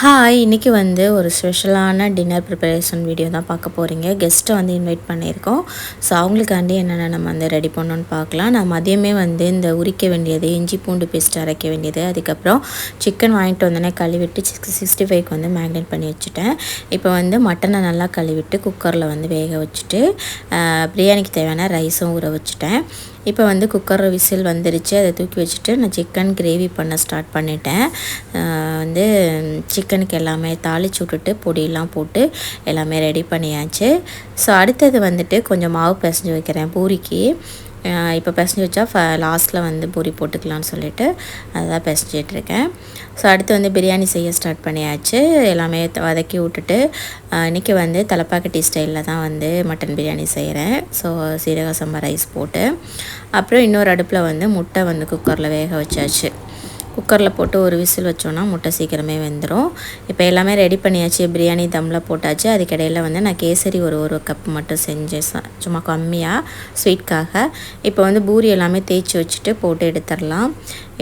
Hi, இன்றைக்கி வந்து ஒரு ஸ்பெஷலான டின்னர் ப்ரிப்பரேஷன் வீடியோ தான் பார்க்க போகிறீங்க. கெஸ்ட்டை வந்து இன்வைட் பண்ணியிருக்கோம். ஸோ அவங்களுக்காண்டி என்னென்ன நம்ம வந்து ரெடி பண்ணணும்னு பார்க்கலாம். நான் மதியமே வந்து இந்த உரிக்க வேண்டியது, இஞ்சி பூண்டு பேஸ்ட் அரைக்க வேண்டியது, அதுக்கப்புறம் சிக்கன் வாங்கிட்டு வந்தோடனே கழுவிட்டு 65க்கு வந்து மேக்னேட் பண்ணி வச்சுட்டேன். இப்போ வந்து மட்டனை நல்லா கழுவிட்டு குக்கரில் வந்து வேக வச்சுட்டு பிரியாணிக்கு தேவையான ரைஸும் ஊற வச்சுட்டேன். இப்போ வந்து குக்கர் விசில் வந்துருச்சு. அதை தூக்கி வச்சுட்டு நான் சிக்கன் கிரேவி பண்ண ஸ்டார்ட் பண்ணிட்டேன். வந்து சிக்கனுக்கு எல்லாமே தாளிச்சு விட்டுட்டு பொடியெல்லாம் போட்டு எல்லாமே ரெடி பண்ணியாச்சு. ஸோ அடுத்தது வந்துட்டு கொஞ்சம் மாவு பிசைஞ்சு வைக்கிறேன் பூரிக்கு. இப்போ பிசைஞ்சு வச்சா லாஸ்ட்டில் வந்து பூரி போட்டுக்கலான்னு சொல்லிட்டு அதுதான் பிசைஞ்சிட்ருக்கேன். ஸோ அடுத்து வந்து பிரியாணி செய்ய ஸ்டார்ட் பண்ணியாச்சு. எல்லாமே வதக்கி விட்டுட்டு இன்றைக்கி வந்து தலப்பாக்கட்டி ஸ்டைலில் தான் வந்து மட்டன் பிரியாணி செய்கிறேன். ஸோ சீரக சம்பா ரைஸ் போட்டு அப்புறம் இன்னொரு அடுப்பில் வந்து முட்டை வந்து குக்கரில் வேக வச்சாச்சு. குக்கரில் போட்டு ஒரு விசில் வச்சோன்னா முட்டை சீக்கிரமே வெந்துடும். இப்போ எல்லாமே ரெடி பண்ணியாச்சு. பிரியாணி தம்மில் போட்டாச்சு. அதுக்கிடையில் வந்து நான் கேசரி ஒரு கப் மட்டும் செஞ்சேன், சும்மா கம்மியாக ஸ்வீட்காக. இப்போ வந்து பூரி எல்லாமே தேய்ச்சி வச்சுட்டு போட்டு எடுத்துடலாம்.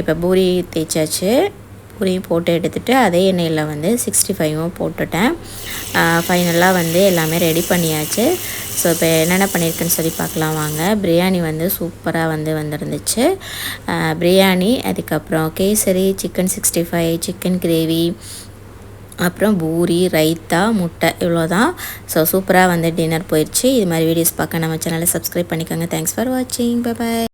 இப்போ பூரி தேய்ச்சாச்சு. பூரியும் போட்டு எடுத்துகிட்டு அதே எண்ணெயில் வந்து 65ம் போட்டுட்டேன். ஃபைனலாக வந்து எல்லாமே ரெடி பண்ணியாச்சு. ஸோ இப்போ என்னென்ன பண்ணியிருக்குன்னு சொல்லி பார்க்கலாம் வாங்க. பிரியாணி வந்து சூப்பராக வந்து வந்துருந்துச்சு. பிரியாணி, அதுக்கப்புறம் கேசரி, சிக்கன் 65, சிக்கன் கிரேவி, அப்புறம் பூரி, ரைத்தா, முட்டை, இவ்வளோ தான். ஸோ சூப்பராக வந்து டின்னர் போயிடுச்சு. இது மாதிரி வீடியோஸ் பார்க்க நம்ம சேனலை சப்ஸ்கிரைப் பண்ணிக்கோங்க. தேங்க்ஸ் ஃபார் வாட்சிங். Bye bye.